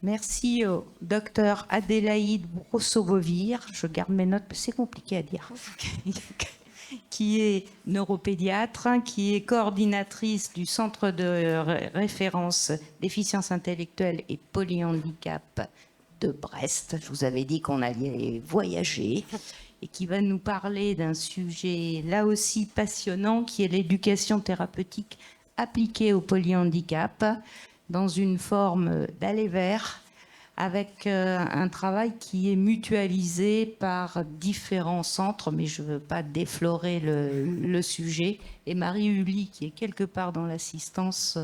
Merci au docteur Adélaïde Brosso-Bovir, je garde mes notes, c'est compliqué à dire, qui est neuropédiatre, qui est coordinatrice du Centre de référence déficience intellectuelle et polyhandicap de Brest. Je vous avais dit qu'on allait voyager et qui va nous parler d'un sujet là aussi passionnant qui est l'éducation thérapeutique appliquée au polyhandicap dans une forme d'aller vers avec un travail qui est mutualisé par différents centres, mais je ne veux pas déflorer le sujet. Et Marie-Ulie, qui est quelque part dans l'assistance,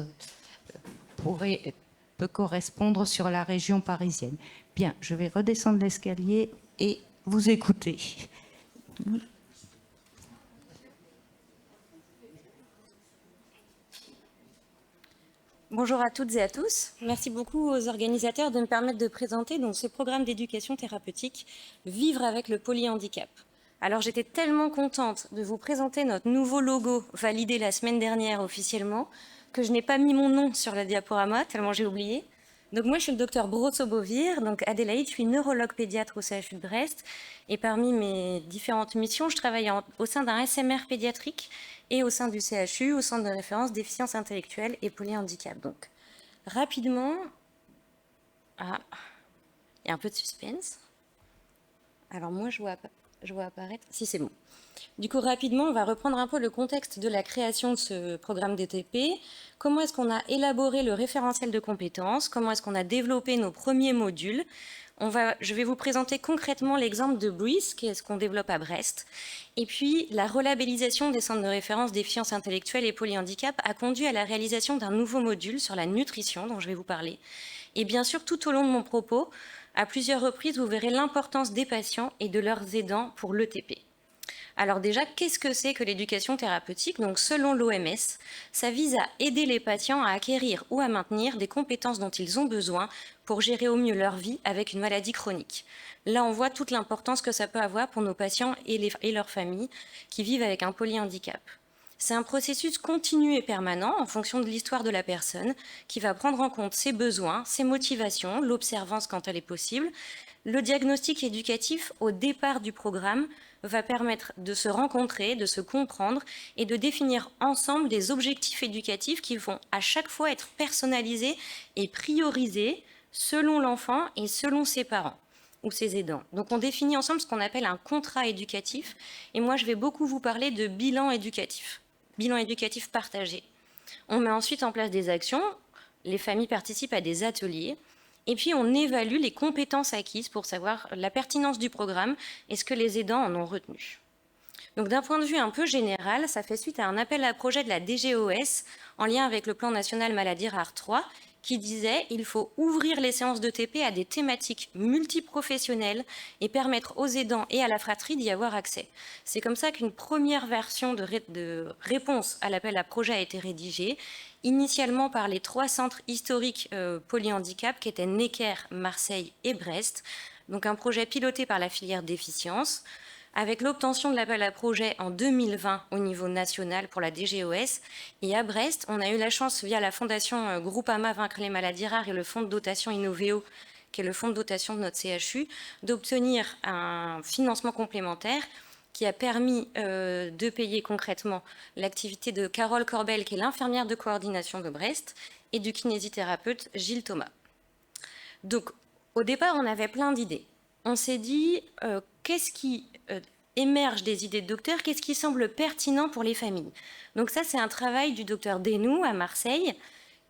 peut correspondre sur la région parisienne. Bien, je vais redescendre l'escalier et vous écouter. Bonjour à toutes et à tous. Merci beaucoup aux organisateurs de me permettre de présenter donc, ce programme d'éducation thérapeutique, Vivre avec le polyhandicap. Alors j'étais tellement contente de vous présenter notre nouveau logo validé la semaine dernière officiellement que je n'ai pas mis mon nom sur la diaporama, tellement j'ai oublié. Donc moi je suis le docteur Brosso-Bovir, donc Adélaïde, je suis neurologue pédiatre au CHU de Brest et parmi mes différentes missions, je travaille au sein d'un SMR pédiatrique et au sein du CHU, au centre de référence déficience intellectuelle et polyhandicap. Donc, rapidement, il y a un peu de suspense. Alors moi, je vois apparaître, si c'est bon. Du coup, rapidement, on va reprendre un peu le contexte de la création de ce programme DTP. Comment est-ce qu'on a élaboré le référentiel de compétences? Comment est-ce qu'on a développé nos premiers modules? Je vais vous présenter concrètement l'exemple de Breeze, qui est ce qu'on développe à Brest. Et puis, la relabellisation des centres de référence déficience intellectuelle et polyhandicap a conduit à la réalisation d'un nouveau module sur la nutrition, dont je vais vous parler. Et bien sûr, tout au long de mon propos, à plusieurs reprises, vous verrez l'importance des patients et de leurs aidants pour l'ETP. Alors déjà, qu'est-ce que c'est que l'éducation thérapeutique? Donc selon l'OMS, ça vise à aider les patients à acquérir ou à maintenir des compétences dont ils ont besoin pour gérer au mieux leur vie avec une maladie chronique. Là, on voit toute l'importance que ça peut avoir pour nos patients et leurs familles qui vivent avec un polyhandicap. C'est un processus continu et permanent en fonction de l'histoire de la personne qui va prendre en compte ses besoins, ses motivations, l'observance quand elle est possible. Le diagnostic éducatif au départ du programme va permettre de se rencontrer, de se comprendre et de définir ensemble des objectifs éducatifs qui vont à chaque fois être personnalisés et priorisés selon l'enfant et selon ses parents ou ses aidants. Donc on définit ensemble ce qu'on appelle un contrat éducatif et moi je vais beaucoup vous parler de bilan éducatif partagé. On met ensuite en place des actions, les familles participent à des ateliers et puis on évalue les compétences acquises pour savoir la pertinence du programme et ce que les aidants en ont retenu. Donc d'un point de vue un peu général, ça fait suite à un appel à projet de la DGOS en lien avec le plan national maladie rare 3 qui disait qu'il faut ouvrir les séances de TP à des thématiques multiprofessionnelles et permettre aux aidants et à la fratrie d'y avoir accès. C'est comme ça qu'une première version de réponse à l'appel à projet a été rédigée, initialement par les 3 centres historiques polyhandicap qui étaient Necker, Marseille et Brest. Donc un projet piloté par la filière déficience, avec l'obtention de l'appel à projet en 2020 au niveau national pour la DGOS. Et à Brest, on a eu la chance, via la fondation Groupama Vaincre les maladies rares et le fonds de dotation Innovéo, qui est le fonds de dotation de notre CHU, d'obtenir un financement complémentaire qui a permis de payer concrètement l'activité de Carole Corbel, qui est l'infirmière de coordination de Brest, et du kinésithérapeute Gilles Thomas. Donc, au départ, on avait plein d'idées. On s'est dit, qu'est-ce qui émerge des idées de docteur, qu'est-ce qui semble pertinent pour les familles? Donc ça, c'est un travail du docteur Denou à Marseille,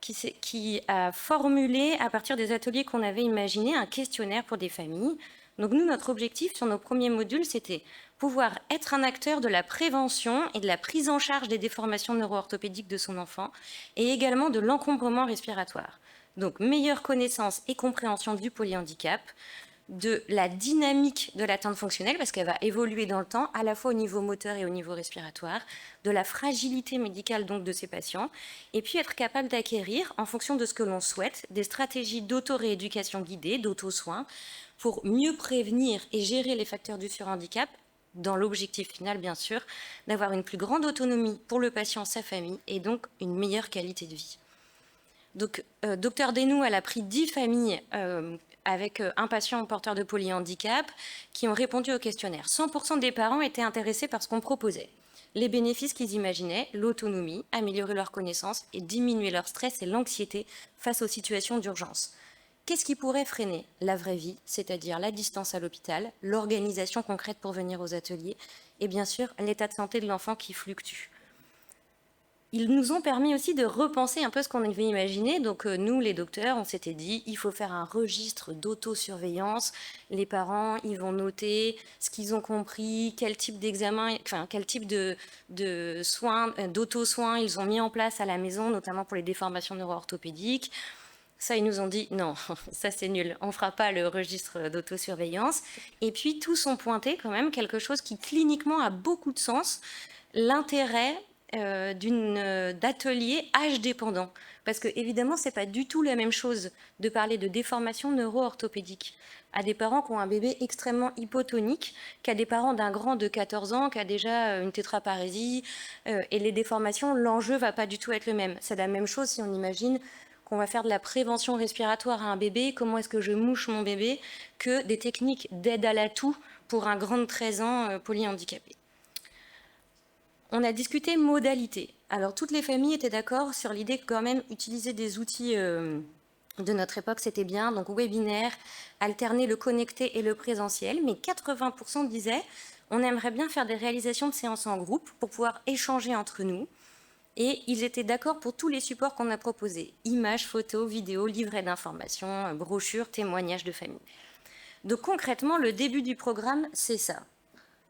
qui a formulé, à partir des ateliers qu'on avait imaginés, un questionnaire pour des familles. Donc nous, notre objectif sur nos premiers modules, c'était pouvoir être un acteur de la prévention et de la prise en charge des déformations neuro-orthopédiques de son enfant, et également de l'encombrement respiratoire. Donc meilleure connaissance et compréhension du polyhandicap, de la dynamique de l'atteinte fonctionnelle, parce qu'elle va évoluer dans le temps, à la fois au niveau moteur et au niveau respiratoire, de la fragilité médicale donc de ces patients, et puis être capable d'acquérir, en fonction de ce que l'on souhaite, des stratégies d'auto-rééducation guidée, d'auto-soin, pour mieux prévenir et gérer les facteurs du surhandicap, dans l'objectif final bien sûr, d'avoir une plus grande autonomie pour le patient, sa famille, et donc une meilleure qualité de vie. Donc, Docteur Desnoux, elle a pris 10 familles avec un patient porteur de polyhandicap qui ont répondu au questionnaire. 100% des parents étaient intéressés par ce qu'on proposait. Les bénéfices qu'ils imaginaient, l'autonomie, améliorer leurs connaissances et diminuer leur stress et l'anxiété face aux situations d'urgence. Qu'est-ce qui pourrait freiner la vraie vie, c'est-à-dire la distance à l'hôpital, l'organisation concrète pour venir aux ateliers et bien sûr l'état de santé de l'enfant qui fluctue? Ils nous ont permis aussi de repenser un peu ce qu'on avait imaginé. Donc nous, les docteurs, on s'était dit, il faut faire un registre d'autosurveillance. Les parents, ils vont noter ce qu'ils ont compris, quel type d'examen, enfin quel type de soins, d'auto-soins ils ont mis en place à la maison, notamment pour les déformations neuro-orthopédiques. Ça, ils nous ont dit, non, ça c'est nul, on ne fera pas le registre d'autosurveillance. Et puis, tous ont pointé quand même quelque chose qui cliniquement a beaucoup de sens, l'intérêt d'ateliers âge dépendant. Parce que évidemment, ce n'est pas du tout la même chose de parler de déformation neuro-orthopédique à des parents qui ont un bébé extrêmement hypotonique qu'à des parents d'un grand de 14 ans qui a déjà une tétraparésie. Et les déformations, l'enjeu ne va pas du tout être le même. C'est la même chose si on imagine qu'on va faire de la prévention respiratoire à un bébé, comment est-ce que je mouche mon bébé, que des techniques d'aide à la toux pour un grand de 13 ans polyhandicapé. On a discuté modalité. Alors, toutes les familles étaient d'accord sur l'idée que quand même utiliser des outils de notre époque, c'était bien. Donc, webinaire, alterner le connecté et le présentiel. Mais 80% disaient, on aimerait bien faire des réalisations de séances en groupe pour pouvoir échanger entre nous. Et ils étaient d'accord pour tous les supports qu'on a proposés. Images, photos, vidéos, livrets d'informations, brochures, témoignages de famille. Donc, concrètement, le début du programme, c'est ça.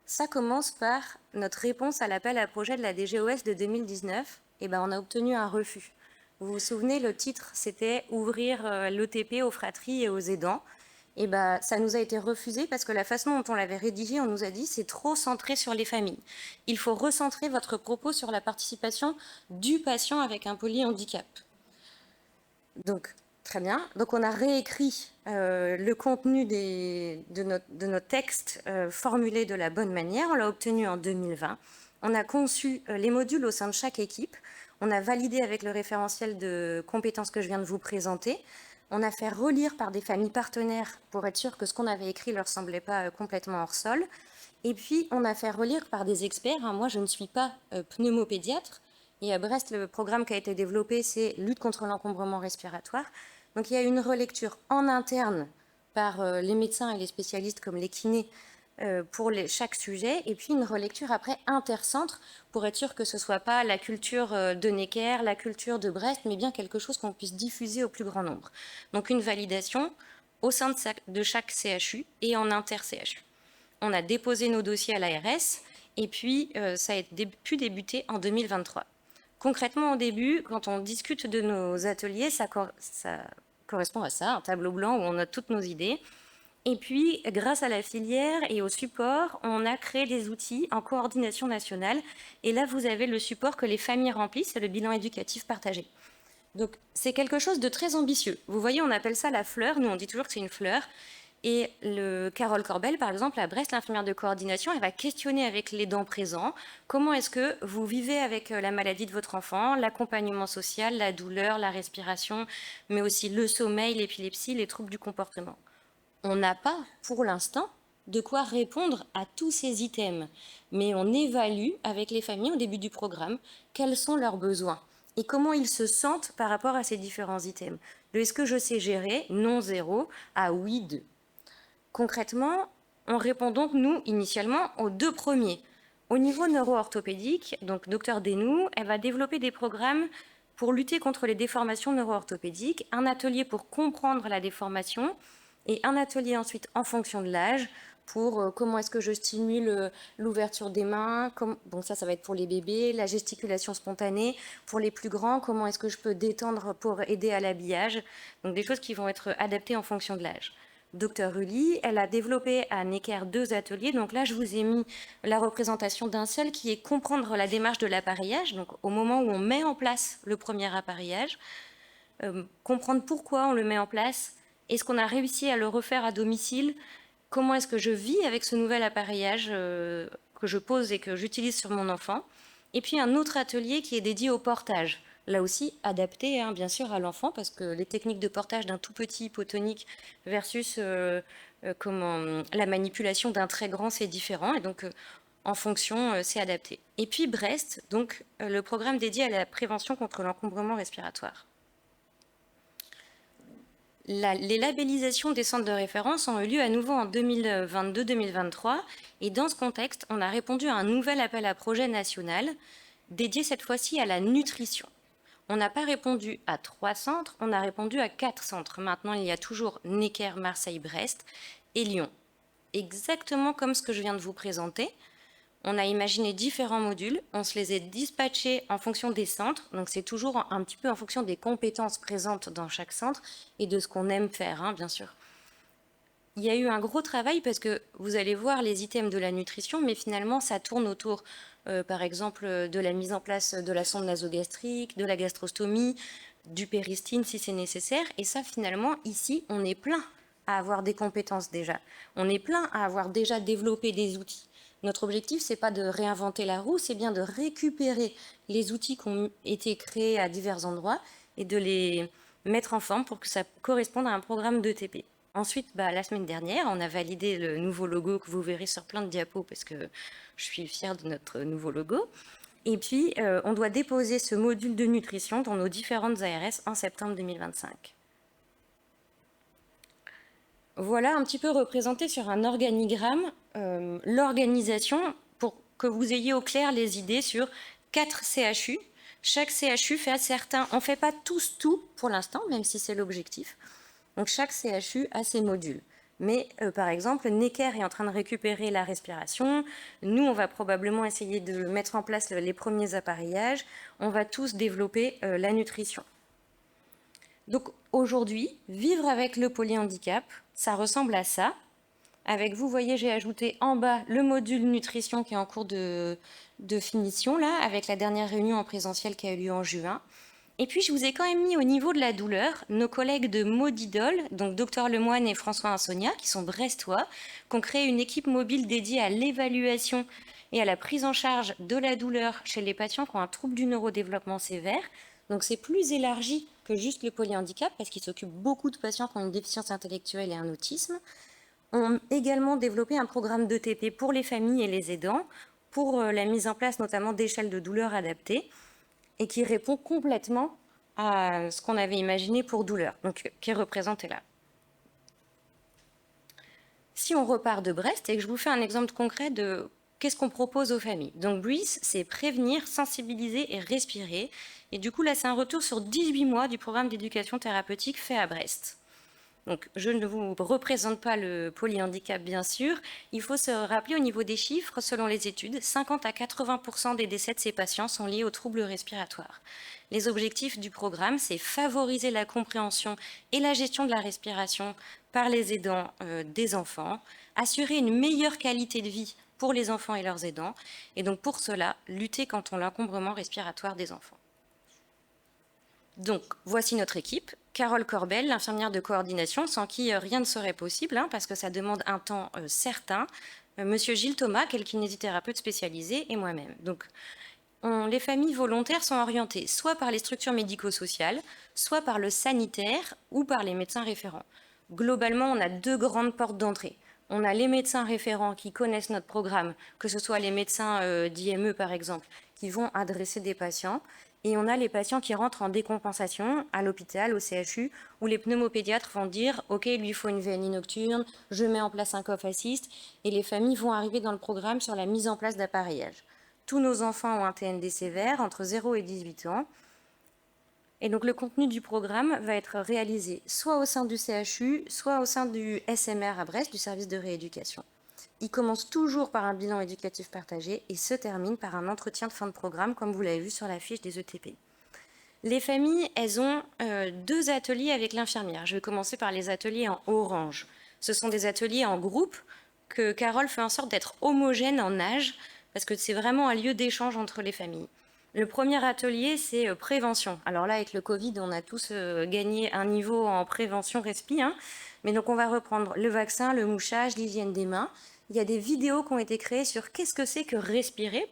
Ça commence par notre réponse à l'appel à projet de la DGOS de 2019. Et ben, on a obtenu un refus. Vous vous souvenez, le titre, c'était « Ouvrir l'ETP aux fratries et aux aidants ». Et ben, ça nous a été refusé parce que la façon dont on l'avait rédigé, on nous a dit c'est trop centré sur les familles. Il faut recentrer votre propos sur la participation du patient avec un polyhandicap. Donc, très bien. Donc, on a réécrit le contenu de notre texte formulé de la bonne manière. On l'a obtenu en 2020. On a conçu les modules au sein de chaque équipe. On a validé avec le référentiel de compétences que je viens de vous présenter. On a fait relire par des familles partenaires pour être sûr que ce qu'on avait écrit ne leur semblait pas complètement hors sol. Et puis, on a fait relire par des experts. Moi, je ne suis pas pneumopédiatre. Et à Brest, le programme qui a été développé, c'est lutte contre l'encombrement respiratoire. Donc il y a une relecture en interne par les médecins et les spécialistes comme les kinés pour chaque sujet, et puis une relecture après intercentre pour être sûr que ce ne soit pas la culture de Necker, la culture de Brest, mais bien quelque chose qu'on puisse diffuser au plus grand nombre. Donc une validation au sein de chaque CHU et en inter-CHU. On a déposé nos dossiers à l'ARS, et puis ça a pu débuter en 2023. Concrètement, au début, quand on discute de nos ateliers, ça correspond à ça, un tableau blanc où on note toutes nos idées. Et puis, grâce à la filière et au support, on a créé des outils en coordination nationale. Et là, vous avez le support que les familles remplissent, c'est le bilan éducatif partagé. Donc, c'est quelque chose de très ambitieux. Vous voyez, on appelle ça la fleur. Nous, on dit toujours que c'est une fleur. Et Carole Corbel, par exemple, à Brest, l'infirmière de coordination, elle va questionner avec les dents présents comment est-ce que vous vivez avec la maladie de votre enfant, l'accompagnement social, la douleur, la respiration, mais aussi le sommeil, l'épilepsie, les troubles du comportement. On n'a pas, pour l'instant, de quoi répondre à tous ces items, mais on évalue avec les familles au début du programme quels sont leurs besoins et comment ils se sentent par rapport à ces différents items. De est-ce que je sais gérer, non 0, à oui 2. Concrètement, on répond donc, nous, initialement, aux deux premiers. Au niveau neuro-orthopédique, donc Docteur Desnoux, elle va développer des programmes pour lutter contre les déformations neuro-orthopédiques, un atelier pour comprendre la déformation et un atelier ensuite en fonction de l'âge pour comment est-ce que je stimule l'ouverture des mains, bon ça va être pour les bébés, la gesticulation spontanée, pour les plus grands, comment est-ce que je peux détendre pour aider à l'habillage, donc des choses qui vont être adaptées en fonction de l'âge. Docteur Rully, elle a développé à Necker 2 ateliers. Donc là, je vous ai mis la représentation d'un seul qui est comprendre la démarche de l'appareillage. Donc au moment où on met en place le premier appareillage, comprendre pourquoi on le met en place, est-ce qu'on a réussi à le refaire à domicile, comment est-ce que je vis avec ce nouvel appareillage que je pose et que j'utilise sur mon enfant. Et puis un autre atelier qui est dédié au portage. là aussi adapté bien sûr à l'enfant, parce que les techniques de portage d'un tout petit hypotonique versus la manipulation d'un très grand, c'est différent, et donc en fonction, c'est adapté. Et puis Brest, donc le programme dédié à la prévention contre l'encombrement respiratoire. Les labellisations des centres de référence ont eu lieu à nouveau en 2022-2023, et dans ce contexte, on a répondu à un nouvel appel à projet national, dédié cette fois-ci à la nutrition. On n'a pas répondu à 3 centres, on a répondu à 4 centres. Maintenant, il y a toujours Necker, Marseille, Brest et Lyon. Exactement comme ce que je viens de vous présenter. On a imaginé différents modules, on se les a dispatchés en fonction des centres, donc c'est toujours un petit peu en fonction des compétences présentes dans chaque centre et de ce qu'on aime faire, bien sûr. Il y a eu un gros travail parce que vous allez voir les items de la nutrition, mais finalement ça tourne autour, par exemple, de la mise en place de la sonde nasogastrique, de la gastrostomie, du péristine si c'est nécessaire, et ça finalement ici on est plein à avoir des compétences déjà, on est plein à avoir déjà développé des outils. Notre objectif, c'est pas de réinventer la roue, c'est bien de récupérer les outils qui ont été créés à divers endroits et de les mettre en forme pour que ça corresponde à un programme d'ETP. Ensuite, la semaine dernière, on a validé le nouveau logo que vous verrez sur plein de diapos parce que je suis fière de notre nouveau logo. Et puis, on doit déposer ce module de nutrition dans nos différentes ARS en septembre 2025. Voilà un petit peu représenté sur un organigramme l'organisation pour que vous ayez au clair les idées sur 4 CHU. Chaque CHU fait on ne fait pas tous tout pour l'instant, même si c'est l'objectif. Donc chaque CHU a ses modules. Mais par exemple, Necker est en train de récupérer la respiration. Nous, on va probablement essayer de mettre en place les premiers appareillages. On va tous développer la nutrition. Donc aujourd'hui, vivre avec le polyhandicap, ça ressemble à ça. Avec vous voyez, j'ai ajouté en bas le module nutrition qui est en cours de finition, là, avec la dernière réunion en présentiel qui a eu lieu en juin. Et puis, je vous ai quand même mis au niveau de la douleur nos collègues de Modidol, donc Dr Lemoine et François Insogna, qui sont brestois, qui ont créé une équipe mobile dédiée à l'évaluation et à la prise en charge de la douleur chez les patients qui ont un trouble du neurodéveloppement sévère. Donc, c'est plus élargi que juste le polyhandicap, parce qu'ils s'occupent beaucoup de patients qui ont une déficience intellectuelle et un autisme. On a également développé un programme d'ETP pour les familles et les aidants, pour la mise en place notamment d'échelles de douleur adaptées, et qui répond complètement à ce qu'on avait imaginé pour douleur, donc qui est représenté là. Si on repart de Brest et que je vous fais un exemple concret de qu'est-ce qu'on propose aux familles. Donc Breathe, c'est prévenir, sensibiliser et respirer. Et du coup, là, c'est un retour sur 18 mois du programme d'éducation thérapeutique fait à Brest. Donc, je ne vous représente pas le polyhandicap, bien sûr. Il faut se rappeler au niveau des chiffres, selon les études, 50 à 80% des décès de ces patients sont liés aux troubles respiratoires. Les objectifs du programme, c'est favoriser la compréhension et la gestion de la respiration par les aidants des enfants, assurer une meilleure qualité de vie pour les enfants et leurs aidants, et donc pour cela, lutter contre l'encombrement respiratoire des enfants. Donc, voici notre équipe. Carole Corbel, l'infirmière de coordination, sans qui rien ne serait possible, parce que ça demande un temps certain. Monsieur Gilles Thomas, quel kinésithérapeute spécialisé, et moi-même. Donc, les familles volontaires sont orientées soit par les structures médico-sociales, soit par le sanitaire ou par les médecins référents. Globalement, on a 2 grandes portes d'entrée. On a les médecins référents qui connaissent notre programme, que ce soit les médecins d'IME par exemple, qui vont adresser des patients. Et on a les patients qui rentrent en décompensation à l'hôpital, au CHU, où les pneumopédiatres vont dire « Ok, lui, il faut une VNI nocturne, je mets en place un cough assist », et les familles vont arriver dans le programme sur la mise en place d'appareillage. Tous nos enfants ont un TND sévère, entre 0 et 18 ans. Et donc le contenu du programme va être réalisé soit au sein du CHU, soit au sein du SMR à Brest, du service de rééducation. Il commence toujours par un bilan éducatif partagé et se termine par un entretien de fin de programme, comme vous l'avez vu sur la fiche des ETP. Les familles, elles ont 2 ateliers avec l'infirmière. Je vais commencer par les ateliers en orange. Ce sont des ateliers en groupe que Carole fait en sorte d'être homogènes en âge, parce que c'est vraiment un lieu d'échange entre les familles. Le premier atelier, c'est prévention. Alors là, avec le Covid, on a tous gagné un niveau en prévention respi, mais donc on va reprendre le vaccin, le mouchage, l'hygiène des mains. Il y a des vidéos qui ont été créées sur qu'est-ce que c'est que respirer,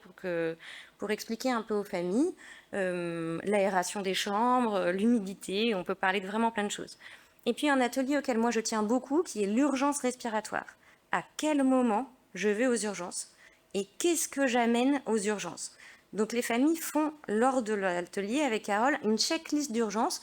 pour expliquer un peu aux familles. l'aération des chambres, l'humidité, on peut parler de vraiment plein de choses. Et puis un atelier auquel moi je tiens beaucoup, qui est l'urgence respiratoire. À quel moment je vais aux urgences et qu'est-ce que j'amène aux urgences? Donc les familles font, lors de l'atelier avec Carole, une checklist d'urgence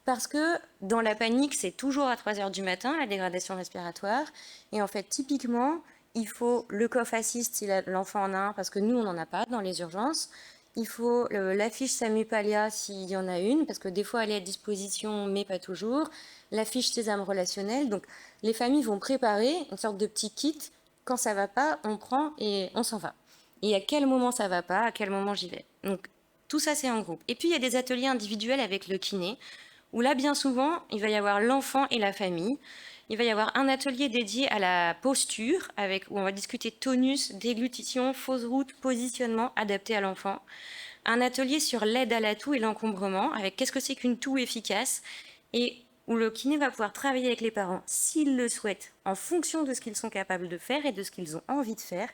parce que dans la panique, c'est toujours à 3 heures du matin, la dégradation respiratoire. Et en fait, typiquement, il faut le cough assist si l'enfant en a un, parce que nous, on n'en a pas dans les urgences. Il faut l'affiche SAMU-PALIA s'il y en a une, parce que des fois, elle est à disposition, mais pas toujours. L'affiche sésame relationnel. Donc, les familles vont préparer une sorte de petit kit. Quand ça va pas, on prend et on s'en va. Et à quel moment ça va pas, à quel moment j'y vais. Donc, tout ça, c'est en groupe. Et puis, il y a des ateliers individuels avec le kiné, où là, bien souvent, il va y avoir l'enfant et la famille. Il va y avoir un atelier dédié à la posture, où on va discuter tonus, déglutition, fausse route, positionnement adapté à l'enfant. Un atelier sur l'aide à la toux et l'encombrement, avec qu'est-ce que c'est qu'une toux efficace, et où le kiné va pouvoir travailler avec les parents, s'ils le souhaitent, en fonction de ce qu'ils sont capables de faire et de ce qu'ils ont envie de faire,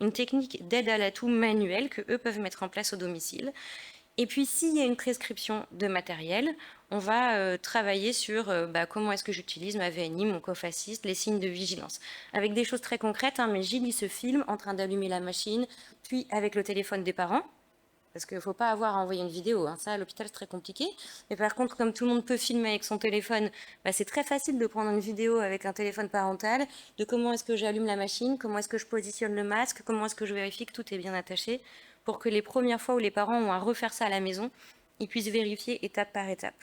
une technique d'aide à la toux manuelle que eux peuvent mettre en place au domicile. Et puis, s'il y a une prescription de matériel, on va travailler sur comment est-ce que j'utilise ma VNI, mon cough assist, les signes de vigilance. Avec des choses très concrètes, mais Gilles, il se filme en train d'allumer la machine, puis avec le téléphone des parents, parce qu'il ne faut pas avoir à envoyer une vidéo, ça à l'hôpital c'est très compliqué. Mais par contre, comme tout le monde peut filmer avec son téléphone, c'est très facile de prendre une vidéo avec un téléphone parental, de comment est-ce que j'allume la machine, comment est-ce que je positionne le masque, comment est-ce que je vérifie que tout est bien attaché, pour que les premières fois où les parents ont à refaire ça à la maison, ils puissent vérifier étape par étape.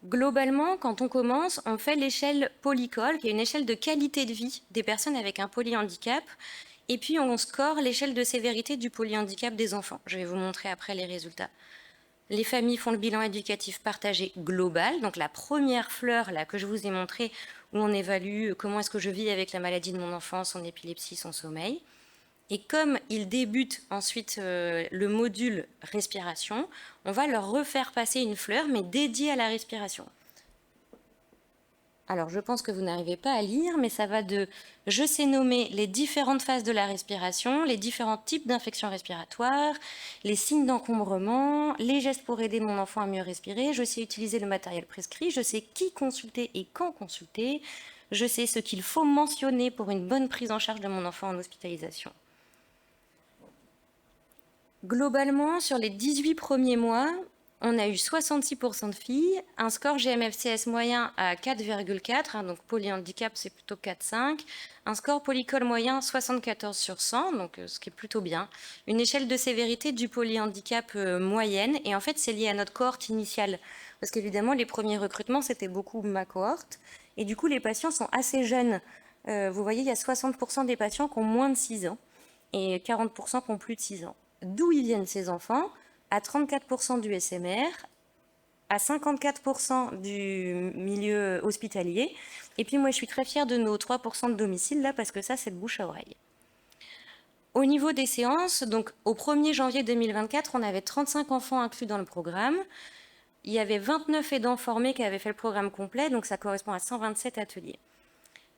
Globalement, quand on commence, on fait l'échelle polycol, qui est une échelle de qualité de vie des personnes avec un polyhandicap, et puis on score l'échelle de sévérité du polyhandicap des enfants. Je vais vous montrer après les résultats. Les familles font le bilan éducatif partagé global, donc la première fleur là, que je vous ai montrée, où on évalue comment est-ce que je vis avec la maladie de mon enfant, son épilepsie, son sommeil. Et comme ils débutent ensuite le module respiration, on va leur refaire passer une fleur, mais dédiée à la respiration. Alors, je pense que vous n'arrivez pas à lire, mais ça va de « je sais nommer les différentes phases de la respiration, les différents types d'infections respiratoires, les signes d'encombrement, les gestes pour aider mon enfant à mieux respirer, je sais utiliser le matériel prescrit, je sais qui consulter et quand consulter, je sais ce qu'il faut mentionner pour une bonne prise en charge de mon enfant en hospitalisation ». Globalement, sur les 18 premiers mois, on a eu 66% de filles, un score GMFCS moyen à 4,4, donc polyhandicap c'est plutôt 4,5, un score polycol moyen 74 sur 100, donc ce qui est plutôt bien, une échelle de sévérité du polyhandicap moyenne, et en fait c'est lié à notre cohorte initiale, parce qu'évidemment les premiers recrutements c'était beaucoup ma cohorte, et du coup les patients sont assez jeunes. Vous voyez, il y a 60% des patients qui ont moins de 6 ans, et 40% qui ont plus de 6 ans. D'où ils viennent ces enfants? À 34% du SMR, à 54% du milieu hospitalier. Et puis moi, je suis très fière de nos 3% de domicile, là, parce que ça, c'est de bouche à oreille. Au niveau des séances, donc au 1er janvier 2024, on avait 35 enfants inclus dans le programme. Il y avait 29 aidants formés qui avaient fait le programme complet, donc ça correspond à 127 ateliers.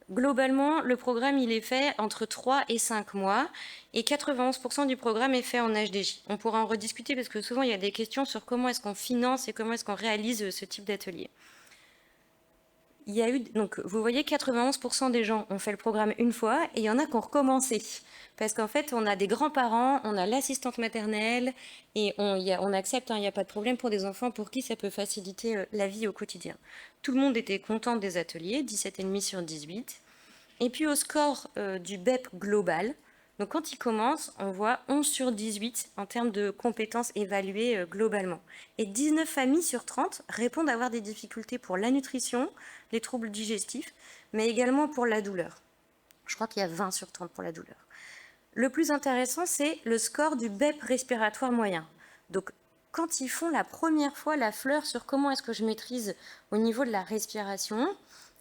Globalement, le programme il est fait entre 3 et 5 mois et 91% du programme est fait en HDJ. On pourra en rediscuter parce que souvent il y a des questions sur comment est-ce qu'on finance et comment est-ce qu'on réalise ce type d'atelier. Il y a eu, donc vous voyez, 91% des gens ont fait le programme une fois et il y en a qui ont recommencé. Parce qu'en fait, on a des grands-parents, on a l'assistante maternelle et on accepte, il n'y a pas de problème pour des enfants pour qui ça peut faciliter la vie au quotidien. Tout le monde était content des ateliers, 17,5 sur 18. Et puis au score du BEP global, donc quand il commence, on voit 11 sur 18 en termes de compétences évaluées globalement. Et 19 familles sur 30 répondent avoir des difficultés pour la nutrition, les troubles digestifs, mais également pour la douleur. Je crois qu'il y a 20 sur 30 pour la douleur. Le plus intéressant, c'est le score du BEP respiratoire moyen. Donc, quand ils font la première fois la fleur sur comment est-ce que je maîtrise au niveau de la respiration,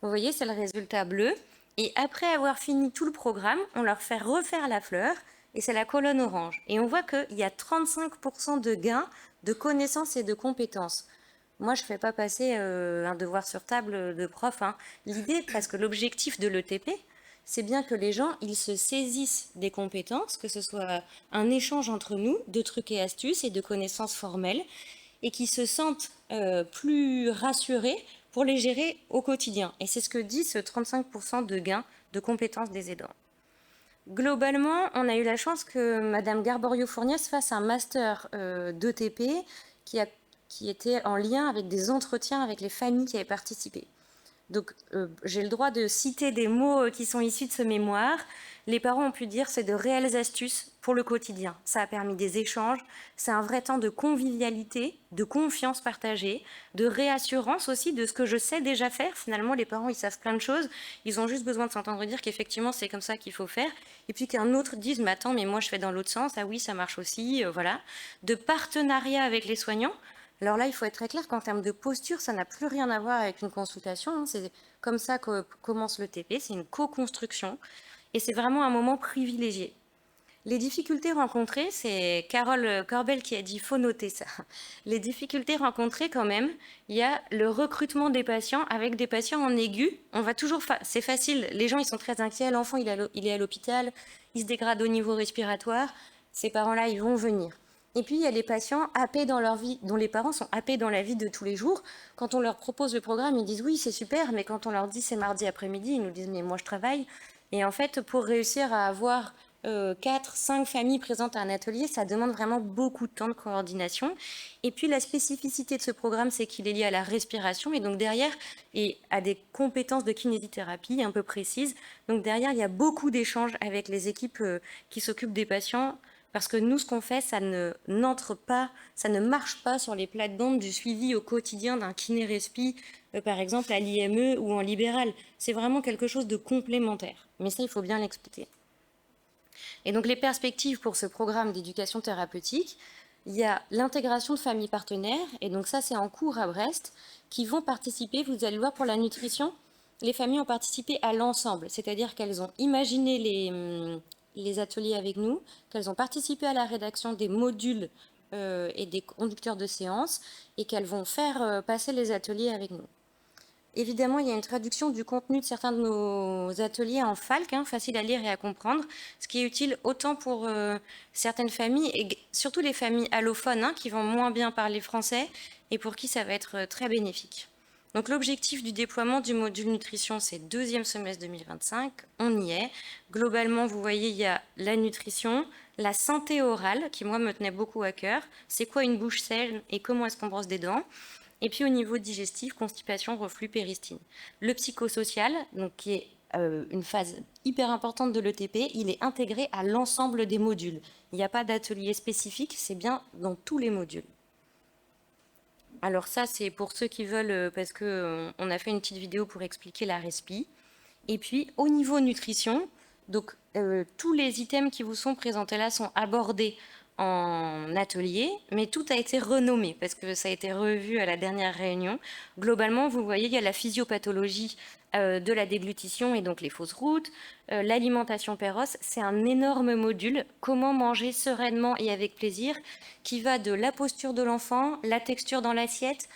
vous voyez, c'est le résultat bleu. Et après avoir fini tout le programme, on leur fait refaire la fleur, et c'est la colonne orange. Et on voit qu'il y a 35% de gains de connaissances et de compétences. Moi, je ne fais pas passer un devoir sur table de prof. L'idée, parce que l'objectif de l'ETP, c'est bien que les gens, ils se saisissent des compétences, que ce soit un échange entre nous de trucs et astuces et de connaissances formelles, et qui se sentent plus rassurés pour les gérer au quotidien. Et c'est ce que dit ce 35% de gains de compétences des aidants. Globalement, on a eu la chance que Madame Garborio-Fourniès fasse un master d'ETP qui était en lien avec des entretiens avec les familles qui avaient participé. Donc, j'ai le droit de citer des mots qui sont issus de ce mémoire. Les parents ont pu dire c'est de réelles astuces pour le quotidien. Ça a permis des échanges, c'est un vrai temps de convivialité, de confiance partagée, de réassurance aussi de ce que je sais déjà faire. Finalement, les parents, ils savent plein de choses. Ils ont juste besoin de s'entendre dire qu'effectivement, c'est comme ça qu'il faut faire. Et puis qu'un autre dise, mais attends, mais moi, je fais dans l'autre sens. Ah oui, ça marche aussi, voilà. De partenariat avec les soignants. Alors là, il faut être très clair qu'en termes de posture, ça n'a plus rien à voir avec une consultation, hein. C'est comme ça que commence le TP, c'est une co-construction. Et c'est vraiment un moment privilégié. Les difficultés rencontrées, c'est Carole Corbel qui a dit, il faut noter ça. Les difficultés rencontrées quand même, il y a le recrutement des patients avec des patients en aigu. On va toujours, c'est facile, les gens ils sont très inquiets, l'enfant il est à l'hôpital, il se dégrade au niveau respiratoire, ces parents-là ils vont venir. Et puis il y a les patients happés dans leur vie, dont les parents sont happés dans la vie de tous les jours. Quand on leur propose le programme, ils disent oui c'est super, mais quand on leur dit c'est mardi après-midi, ils nous disent mais moi je travaille. Et en fait, pour réussir à avoir 4, 5 familles présentes à un atelier, ça demande vraiment beaucoup de temps de coordination. Et puis la spécificité de ce programme, c'est qu'il est lié à la respiration et donc derrière, et à des compétences de kinésithérapie un peu précises. Donc derrière, il y a beaucoup d'échanges avec les équipes qui s'occupent des patients. Parce que nous, ce qu'on fait, ça ne marche pas sur les plates-bandes du suivi au quotidien d'un kiné-respi, par exemple à l'IME ou en libéral. C'est vraiment quelque chose de complémentaire. Mais ça, il faut bien l'expliquer. Et donc, les perspectives pour ce programme d'éducation thérapeutique, il y a l'intégration de familles partenaires, et donc ça, c'est en cours à Brest, qui vont participer, vous allez le voir pour la nutrition, les familles ont participé à l'ensemble, c'est-à-dire qu'elles ont imaginé les ateliers avec nous, qu'elles ont participé à la rédaction des modules et des conducteurs de séance, et qu'elles vont faire passer les ateliers avec nous. Évidemment, il y a une traduction du contenu de certains de nos ateliers en FALC, hein, facile à lire et à comprendre, ce qui est utile autant pour certaines familles, et surtout les familles allophones, hein, qui vont moins bien parler français, et pour qui ça va être très bénéfique. Donc l'objectif du déploiement du module nutrition, c'est deuxième semestre 2025, on y est. Globalement, vous voyez, il y a la nutrition, la santé orale, qui moi me tenait beaucoup à cœur, c'est quoi une bouche saine et comment est-ce qu'on brosse des dents. Et puis au niveau digestif, constipation, reflux, péristine. Le psychosocial, donc qui est une phase hyper importante de l'ETP, il est intégré à l'ensemble des modules. Il n'y a pas d'atelier spécifique, c'est bien dans tous les modules. Alors ça, c'est pour ceux qui veulent, parce qu'on a fait une petite vidéo pour expliquer la respi. Et puis, au niveau nutrition, donc tous les items qui vous sont présentés là sont abordés en atelier, mais tout a été renommé parce que ça a été revu à la dernière réunion. Globalement, vous voyez, il y a la physiopathologie de la déglutition et donc les fausses routes, l'alimentation péros, c'est un énorme module, comment manger sereinement et avec plaisir, qui va de la posture de l'enfant, la texture dans l'assiette,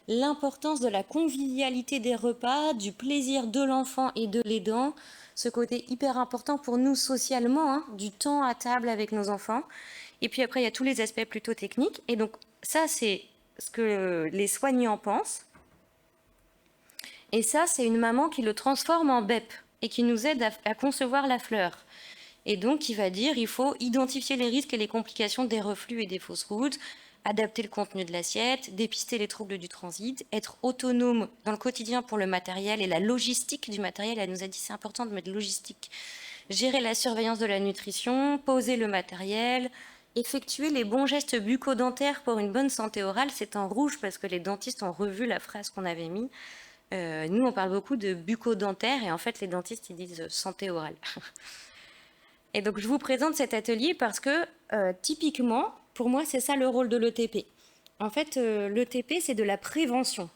l'importance de la convivialité des repas, du plaisir de l'enfant et de l'aidant, ce côté hyper important pour nous socialement, hein, du temps à table avec nos enfants. Et puis après, il y a tous les aspects plutôt techniques. Et donc ça, c'est ce que les soignants pensent. Et ça, c'est une maman qui le transforme en BEP et qui nous aide à concevoir la fleur. Et donc, il va dire, il faut identifier les risques et les complications des reflux et des fausses routes, adapter le contenu de l'assiette, dépister les troubles du transit, être autonome dans le quotidien pour le matériel et la logistique du matériel. Elle nous a dit c'est important de mettre logistique. Gérer la surveillance de la nutrition, poser le matériel, effectuer les bons gestes bucco-dentaires pour une bonne santé orale. C'est en rouge parce que les dentistes ont revu la phrase qu'on avait mise. Nous, on parle beaucoup de bucco-dentaire et en fait, les dentistes, ils disent santé orale. Et donc, je vous présente cet atelier parce que, typiquement, pour moi, c'est ça le rôle de l'ETP. En fait, l'ETP, c'est de la prévention.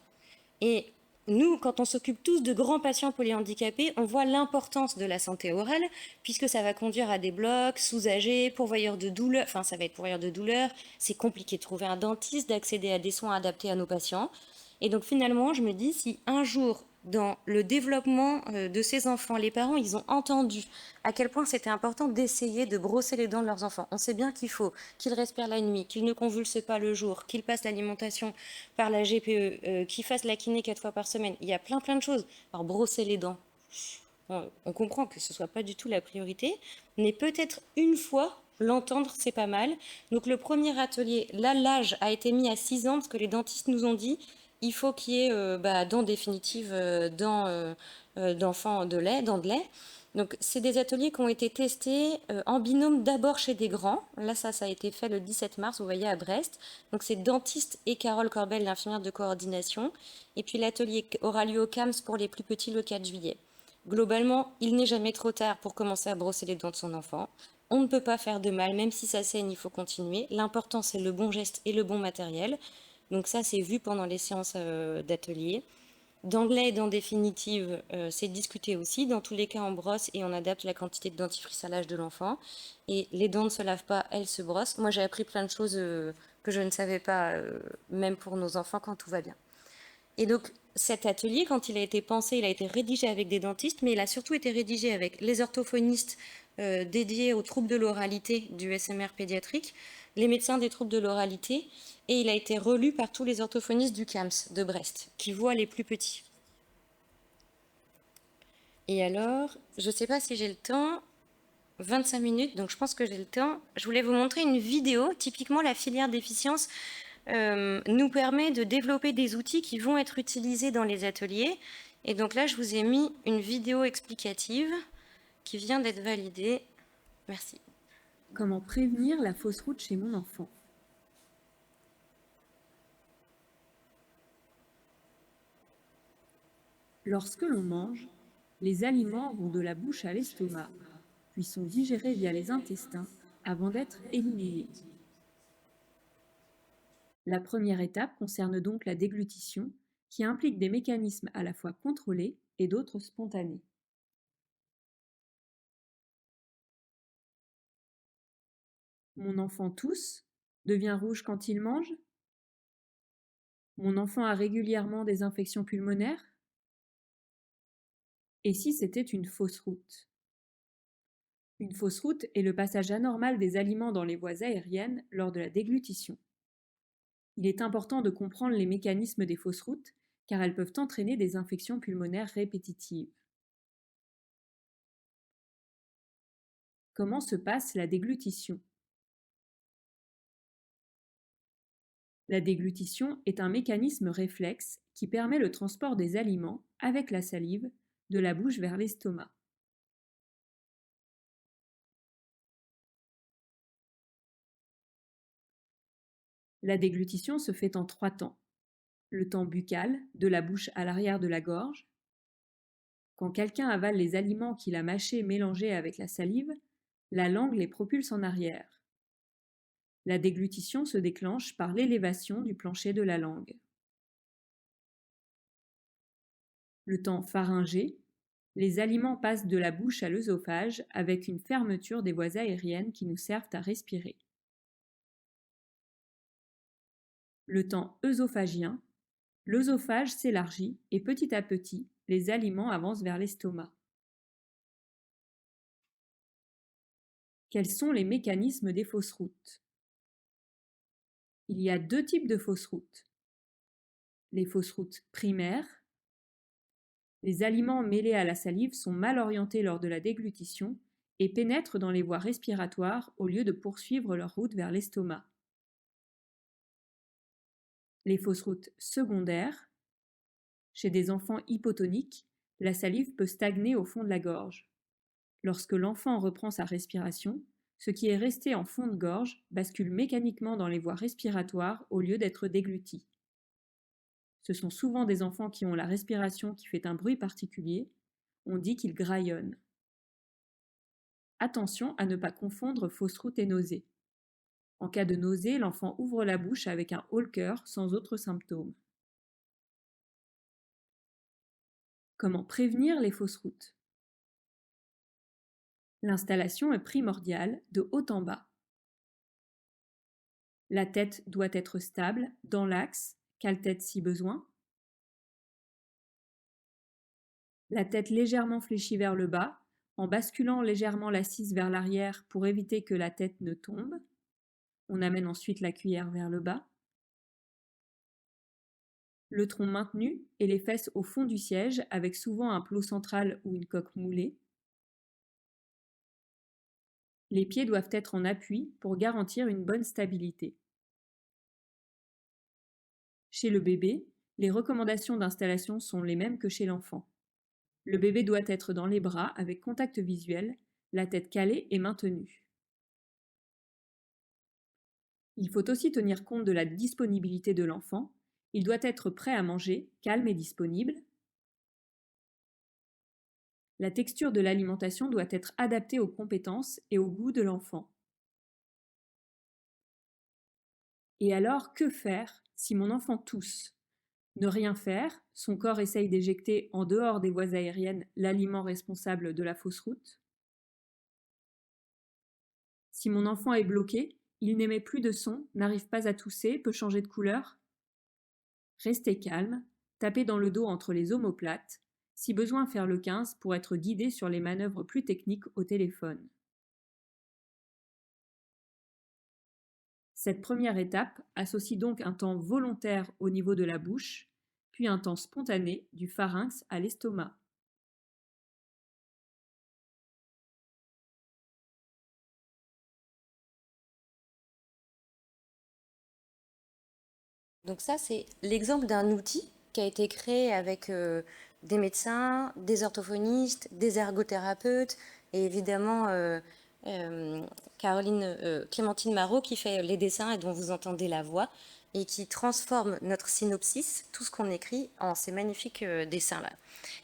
Et nous, quand on s'occupe tous de grands patients polyhandicapés, on voit l'importance de la santé orale, puisque ça va conduire à des blocs, sous-âgés, pourvoyeurs de douleur, enfin, ça va être pourvoyeur de douleur, c'est compliqué de trouver un dentiste, d'accéder à des soins adaptés à nos patients. Et donc, finalement, je me dis, si un jour, dans le développement de ces enfants. Les parents, ils ont entendu à quel point c'était important d'essayer de brosser les dents de leurs enfants. On sait bien qu'il faut qu'ils respirent la nuit, qu'ils ne convulsent pas le jour, qu'ils passent l'alimentation par la GPE, qu'ils fassent la kiné 4 fois par semaine. Il y a plein de choses. Alors brosser les dents, on comprend que ce soit pas du tout la priorité, mais peut-être une fois l'entendre, c'est pas mal. Donc le premier atelier, là l'âge a été mis à 6 ans parce que les dentistes nous ont dit il faut qu'il y ait dents définitives, d'enfants de lait, dents de lait. Donc c'est des ateliers qui ont été testés en binôme d'abord chez des grands. Là ça a été fait le 17 mars, vous voyez, à Brest. Donc c'est dentiste et Carole Corbel, l'infirmière de coordination. Et puis l'atelier aura lieu au CAMS pour les plus petits le 4 juillet. Globalement, il n'est jamais trop tard pour commencer à brosser les dents de son enfant. On ne peut pas faire de mal, même si ça saigne, il faut continuer. L'important, c'est le bon geste et le bon matériel. Donc ça, c'est vu pendant les séances d'atelier. D'anglais et dents définitives, c'est discuté aussi. Dans tous les cas, on brosse et on adapte la quantité de dentifrice à l'âge de l'enfant. Et les dents ne se lavent pas, elles se brossent. Moi, j'ai appris plein de choses que je ne savais pas, même pour nos enfants, quand tout va bien. Et donc, cet atelier, quand il a été pensé, il a été rédigé avec des dentistes, mais il a surtout été rédigé avec les orthophonistes dédiés aux troubles de l'oralité du SMR pédiatrique, les médecins des troubles de l'oralité, et il a été relu par tous les orthophonistes du CAMS de Brest, qui voient les plus petits. Et alors, je ne sais pas si j'ai le temps, 25 minutes, donc je pense que j'ai le temps. Je voulais vous montrer une vidéo, typiquement la filière déficience nous permet de développer des outils qui vont être utilisés dans les ateliers. Et donc là, je vous ai mis une vidéo explicative qui vient d'être validée. Merci. Comment prévenir la fausse route chez mon enfant? Lorsque l'on mange, les aliments vont de la bouche à l'estomac, puis sont digérés via les intestins avant d'être éliminés. La première étape concerne donc la déglutition, qui implique des mécanismes à la fois contrôlés et d'autres spontanés. Mon enfant tousse, devient rouge quand il mange? Mon enfant a régulièrement des infections pulmonaires? Et si c'était une fausse route? Une fausse route est le passage anormal des aliments dans les voies aériennes lors de la déglutition. Il est important de comprendre les mécanismes des fausses routes car elles peuvent entraîner des infections pulmonaires répétitives. Comment se passe la déglutition? La déglutition est un mécanisme réflexe qui permet le transport des aliments avec la salive de la bouche vers l'estomac. La déglutition se fait en 3 temps. Le temps buccal, de la bouche à l'arrière de la gorge. Quand quelqu'un avale les aliments qu'il a mâchés mélangés avec la salive, la langue les propulse en arrière. La déglutition se déclenche par l'élévation du plancher de la langue. Le temps pharyngé, les aliments passent de la bouche à l'œsophage avec une fermeture des voies aériennes qui nous servent à respirer. Le temps œsophagien, l'œsophage s'élargit et petit à petit, les aliments avancent vers l'estomac. Quels sont les mécanismes des fausses routes? Il y a 2 types de fausses routes. Les fausses routes primaires. Les aliments mêlés à la salive sont mal orientés lors de la déglutition et pénètrent dans les voies respiratoires au lieu de poursuivre leur route vers l'estomac. Les fausses routes secondaires. Chez des enfants hypotoniques, la salive peut stagner au fond de la gorge. Lorsque l'enfant reprend sa respiration, ce qui est resté en fond de gorge bascule mécaniquement dans les voies respiratoires au lieu d'être dégluti. Ce sont souvent des enfants qui ont la respiration qui fait un bruit particulier. On dit qu'ils graillonnent. Attention à ne pas confondre fausse route et nausée. En cas de nausée, l'enfant ouvre la bouche avec un haut-le-cœur sans autres symptômes. Comment prévenir les fausses routes? L'installation est primordiale de haut en bas. La tête doit être stable, dans l'axe, cale-tête si besoin. la tête légèrement fléchie vers le bas, en basculant légèrement l'assise vers l'arrière pour éviter que la tête ne tombe. On amène ensuite la cuillère vers le bas. Le tronc maintenu et les fesses au fond du siège avec souvent un plot central ou une coque moulée. Les pieds doivent être en appui pour garantir une bonne stabilité. Chez le bébé, les recommandations d'installation sont les mêmes que chez l'enfant. Le bébé doit être dans les bras avec contact visuel, la tête calée et maintenue. Il faut aussi tenir compte de la disponibilité de l'enfant. Il doit être prêt à manger, calme et disponible. La texture de l'alimentation doit être adaptée aux compétences et au goût de l'enfant. Et alors, que faire si mon enfant tousse? Ne rien faire, son corps essaye d'éjecter en dehors des voies aériennes l'aliment responsable de la fausse route. Si mon enfant est bloqué, il n'émet plus de son, n'arrive pas à tousser, peut changer de couleur. Restez calme, tapez dans le dos entre les omoplates, si besoin faire le 15 pour être guidé sur les manœuvres plus techniques au téléphone. Cette première étape associe donc un temps volontaire au niveau de la bouche, puis un temps spontané du pharynx à l'estomac. Donc ça, c'est l'exemple d'un outil qui a été créé avec des médecins, des orthophonistes, des ergothérapeutes et évidemment Clémentine Marot qui fait les dessins et dont vous entendez la voix et qui transforme notre synopsis, tout ce qu'on écrit, en ces magnifiques dessins-là.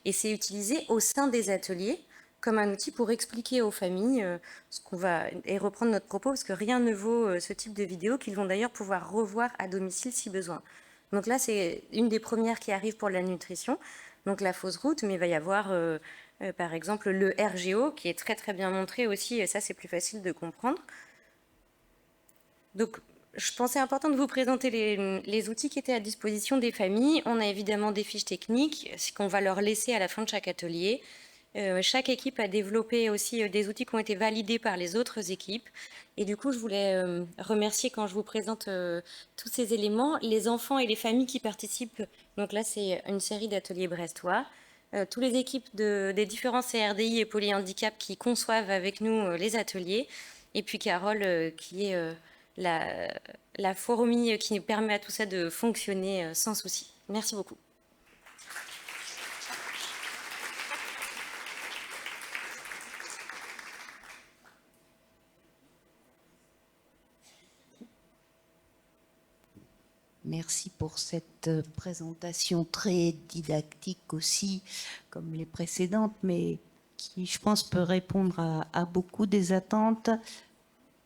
Et c'est utilisé au sein des ateliers comme un outil pour expliquer aux familles ce qu'on va, et reprendre notre propos, parce que rien ne vaut ce type de vidéo qu'ils vont d'ailleurs pouvoir revoir à domicile si besoin. Donc là, c'est une des premières qui arrive pour la nutrition, donc la fausse route, mais il va y avoir par exemple le RGO qui est très très bien montré aussi, et ça c'est plus facile de comprendre. Donc je pensais important de vous présenter les outils qui étaient à disposition des familles. On a évidemment des fiches techniques qu'on va leur laisser à la fin de chaque atelier. Chaque équipe a développé aussi des outils qui ont été validés par les autres équipes. Et du coup, je voulais remercier quand je vous présente tous ces éléments, les enfants et les familles qui participent. Donc là, c'est une série d'ateliers brestois. Toutes les équipes des différents CRDI et polyhandicap qui conçoivent avec nous les ateliers. Et puis Carole, qui est la fourmi qui permet à tout ça de fonctionner sans souci. Merci beaucoup. Merci pour cette présentation très didactique aussi, comme les précédentes, mais qui, je pense, peut répondre à beaucoup des attentes.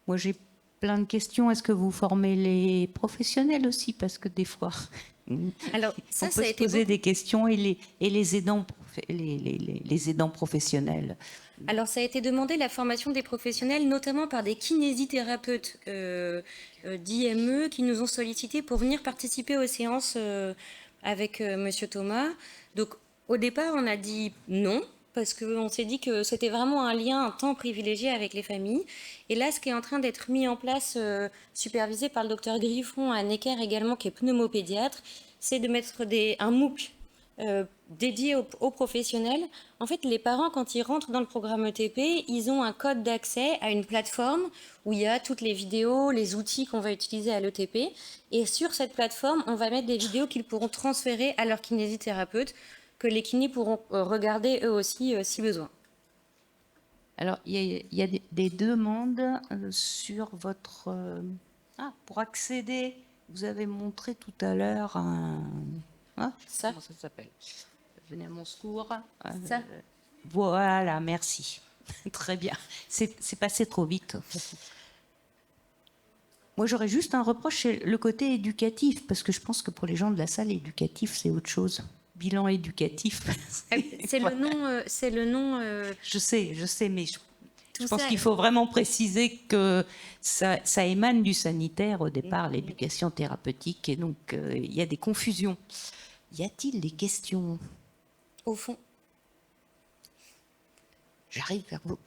Moi, j'ai plein de questions. Est-ce que vous formez les professionnels aussi? Parce que des fois, alors, ça, on peut se poser des questions et les aidants professionnels. Alors, ça a été demandé, la formation des professionnels, notamment par des kinésithérapeutes d'IME qui nous ont sollicité pour venir participer aux séances avec Monsieur Thomas. Donc, au départ, on a dit non, parce qu'on s'est dit que c'était vraiment un lien, un temps privilégié avec les familles. Et là, ce qui est en train d'être mis en place, supervisé par le docteur Griffon à Necker également, qui est pneumopédiatre, c'est de mettre un MOOC dédié aux professionnels. En fait, les parents, quand ils rentrent dans le programme ETP, ils ont un code d'accès à une plateforme où il y a toutes les vidéos, les outils qu'on va utiliser à l'ETP. Et sur cette plateforme, on va mettre des vidéos qu'ils pourront transférer à leur kinésithérapeute, que les kinés pourront regarder eux aussi si besoin. Alors, il y a des demandes sur votre... pour accéder, vous avez montré tout à l'heure un... Ça. Comment ça s'appelle? Venez à mon secours. Ça. Voilà, merci. Très bien. C'est passé trop vite. Moi, j'aurais juste un reproche, c'est le côté éducatif, parce que je pense que pour les gens de la salle, éducatif, c'est autre chose. Bilan éducatif. C'est le nom. C'est le nom. Je sais, mais je pense qu'il faut vraiment préciser que ça émane du sanitaire au départ, l'éducation thérapeutique, et donc il y a des confusions. Y a-t-il des questions? Au fond. j'arrive vers vous.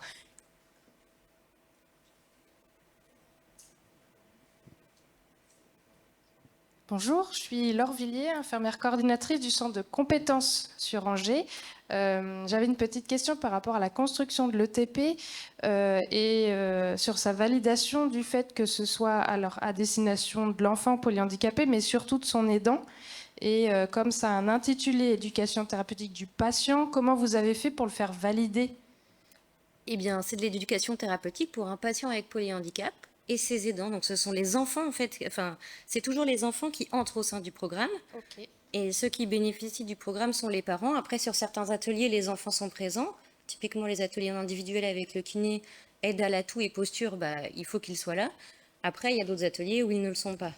Bonjour, je suis Laure Villiers, infirmière coordinatrice du centre de compétences sur Angers. J'avais une petite question par rapport à la construction de l'ETP et sur sa validation du fait que ce soit alors à destination de l'enfant polyhandicapé, mais surtout de son aidant. Et comme ça a un intitulé éducation thérapeutique du patient, comment vous avez fait pour le faire valider? Eh bien, c'est de l'éducation thérapeutique pour un patient avec polyhandicap et ses aidants. Donc, ce sont les enfants, en fait, enfin, c'est toujours les enfants qui entrent au sein du programme. Ok. Et ceux qui bénéficient du programme sont les parents. Après, sur certains ateliers, les enfants sont présents. Typiquement, les ateliers en individuel avec le kiné, aide à l'atout et posture, il faut qu'ils soient là. Après, il y a d'autres ateliers où ils ne le sont pas.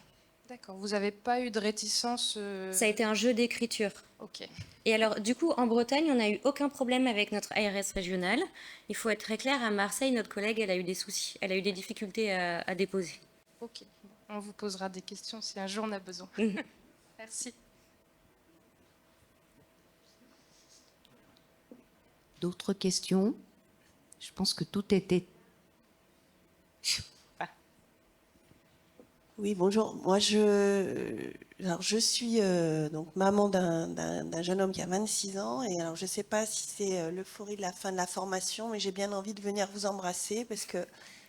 D'accord, vous n'avez pas eu de réticence Ça a été un jeu d'écriture. Ok. Et alors, du coup, en Bretagne, on n'a eu aucun problème avec notre ARS régionale. Il faut être très clair, à Marseille, notre collègue, elle a eu des soucis. Elle a eu des difficultés à déposer. Ok, on vous posera des questions si un jour on a besoin. Merci. D'autres questions? Je pense que tout était... Oui, bonjour. Moi, alors, je suis donc maman d'un jeune homme qui a 26 ans. Et alors, je ne sais pas si c'est l'euphorie de la fin de la formation, mais j'ai bien envie de venir vous embrasser parce que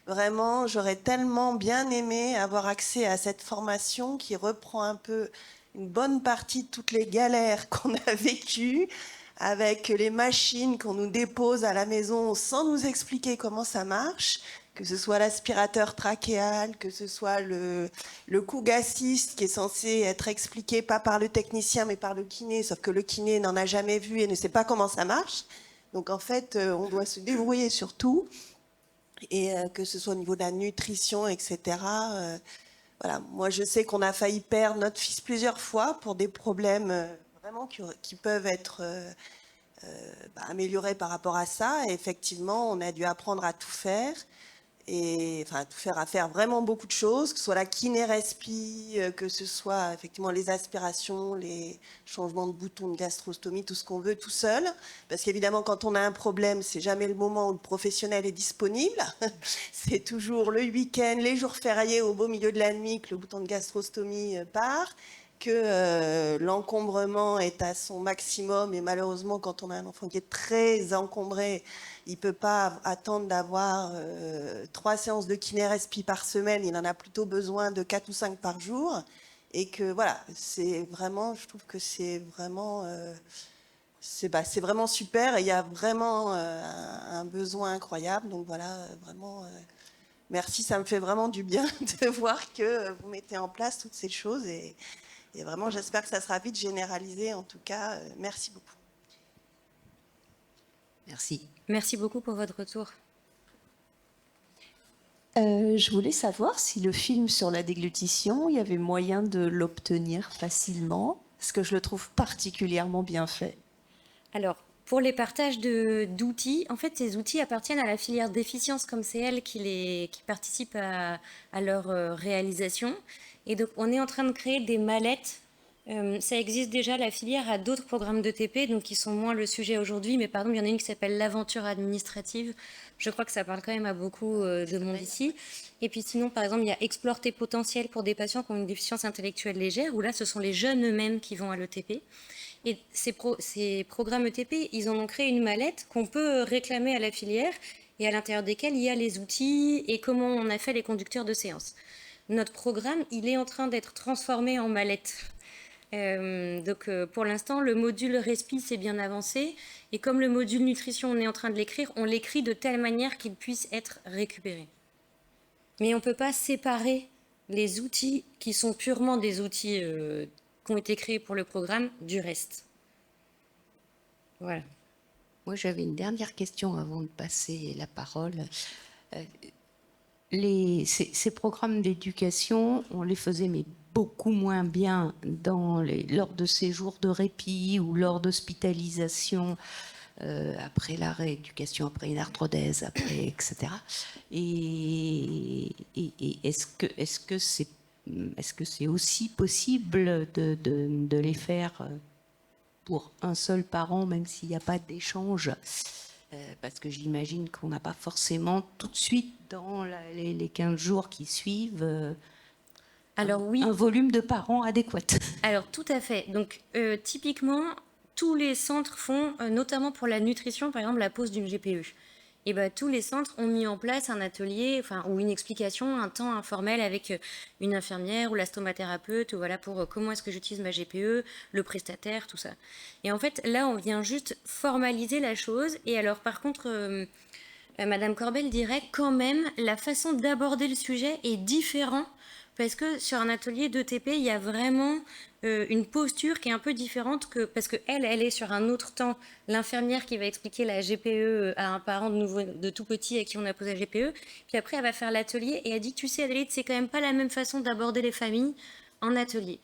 vraiment, j'aurais tellement bien aimé avoir accès à cette formation qui reprend un peu une bonne partie de toutes les galères qu'on a vécues avec les machines qu'on nous dépose à la maison sans nous expliquer comment ça marche, que ce soit l'aspirateur trachéal, que ce soit le Couga Assist qui est censé être expliqué pas par le technicien mais par le kiné, sauf que le kiné n'en a jamais vu et ne sait pas comment ça marche. Donc en fait, on doit se débrouiller sur tout, et que ce soit au niveau de la nutrition, etc. Voilà, moi je sais qu'on a failli perdre notre fils plusieurs fois pour des problèmes vraiment qui peuvent être améliorés par rapport à ça. Et effectivement, on a dû apprendre à tout faire. Et enfin, tout faire, à faire vraiment beaucoup de choses, que ce soit la kiné-respi, que ce soit effectivement les aspirations, les changements de boutons de gastrostomie, tout ce qu'on veut tout seul. Parce qu'évidemment, quand on a un problème, c'est jamais le moment où le professionnel est disponible. C'est toujours le week-end, les jours fériés, au beau milieu de la nuit, que le bouton de gastrostomie part, que l'encombrement est à son maximum. Et malheureusement, quand on a un enfant qui est très encombré, il ne peut pas attendre d'avoir 3 séances de kiné-respi par semaine. Il en a plutôt besoin de 4 ou 5 par jour. Et que voilà, c'est vraiment, je trouve que c'est vraiment super. Et il y a vraiment un besoin incroyable. Donc voilà, vraiment, merci. Ça me fait vraiment du bien de voir que vous mettez en place toutes ces choses. Et vraiment, j'espère que ça sera vite généralisé. En tout cas, merci beaucoup. Merci. Merci beaucoup pour votre retour. Je voulais savoir si le film sur la déglutition, il y avait moyen de l'obtenir facilement, parce que je le trouve particulièrement bien fait. Alors, pour les partages d'outils, en fait, ces outils appartiennent à la filière déficience, comme c'est elle qui participe à leur réalisation. Et donc, on est en train de créer des mallettes. Ça existe déjà, la filière a d'autres programmes de TP, donc qui sont moins le sujet aujourd'hui, mais par exemple, il y en a une qui s'appelle l'aventure administrative. Je crois que ça parle quand même à beaucoup de monde ici. Et puis sinon, par exemple, il y a Explore tes potentiels pour des patients qui ont une déficience intellectuelle légère, où là, ce sont les jeunes eux-mêmes qui vont à l'ETP. Et ces programmes ETP, ils en ont créé une mallette qu'on peut réclamer à la filière et à l'intérieur desquels il y a les outils et comment on a fait les conducteurs de séance. Notre programme, il est en train d'être transformé en mallette. Donc pour l'instant, le module respi c'est bien avancé et comme le module nutrition, on est en train de l'écrire, on l'écrit de telle manière qu'il puisse être récupéré. Mais on ne peut pas séparer les outils qui sont purement des outils qui ont été créés pour le programme du reste. Voilà. Moi, j'avais une dernière question avant de passer la parole. Ces programmes d'éducation, on les faisait mais beaucoup moins bien lors de séjours de répit ou lors d'hospitalisation, après la rééducation, après une arthrodèse, après, etc. Et est-ce que c'est aussi possible de les faire pour un seul parent, même s'il n'y a pas d'échange Parce que j'imagine qu'on n'a pas forcément tout de suite, dans les 15 jours qui suivent, Alors oui, un volume de parents adéquat. alors tout à fait. Donc typiquement, tous les centres font, notamment pour la nutrition, par exemple la pause d'une GPE. Et ben, tous les centres ont mis en place un atelier, enfin, ou une explication, un temps informel avec une infirmière ou la stomathérapeute, ou voilà, pour comment est-ce que j'utilise ma GPE, le prestataire, tout ça. Et en fait, là, on vient juste formaliser la chose. Et alors, par contre, Madame Corbel dirait quand même la façon d'aborder le sujet est différente parce que sur un atelier d'ETP, il y a vraiment une posture qui est un peu différente que parce que elle est sur un autre temps. L'infirmière qui va expliquer la GPE à un parent de tout petit à qui on a posé la GPE, puis après elle va faire l'atelier et elle dit tu sais Adélaïde, c'est quand même pas la même façon d'aborder les familles en atelier.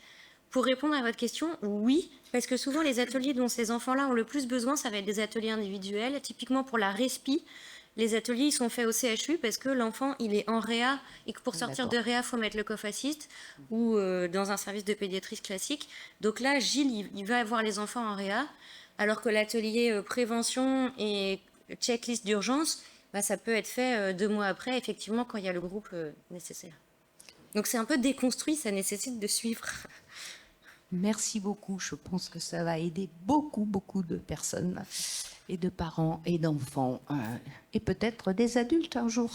Pour répondre à votre question, oui, parce que souvent les ateliers dont ces enfants-là ont le plus besoin, ça va être des ateliers individuels, typiquement pour la respi. Les ateliers, ils sont faits au CHU parce que l'enfant, il est en réa et que pour sortir de réa, il faut mettre le coff assist ou dans un service de pédiatrie classique. Donc là, Gilles, il va avoir les enfants en réa, alors que l'atelier prévention et checklist d'urgence, bah, ça peut être fait 2 mois après, effectivement, quand il y a le groupe nécessaire. Donc c'est un peu déconstruit, ça nécessite de suivre. Merci beaucoup. Je pense que ça va aider beaucoup, beaucoup de personnes, et de parents, et d'enfants, et peut-être des adultes un jour.